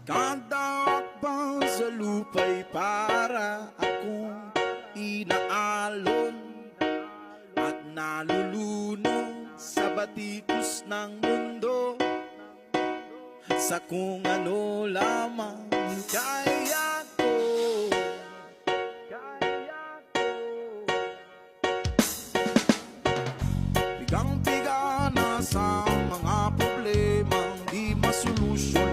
Kada hakbang sa lupa'y para akong inaalon at nalulunod sa batikos ng mundo, sa kung ano lamang kaya ko. Bigang-biga na sa mga problemang di masolusyon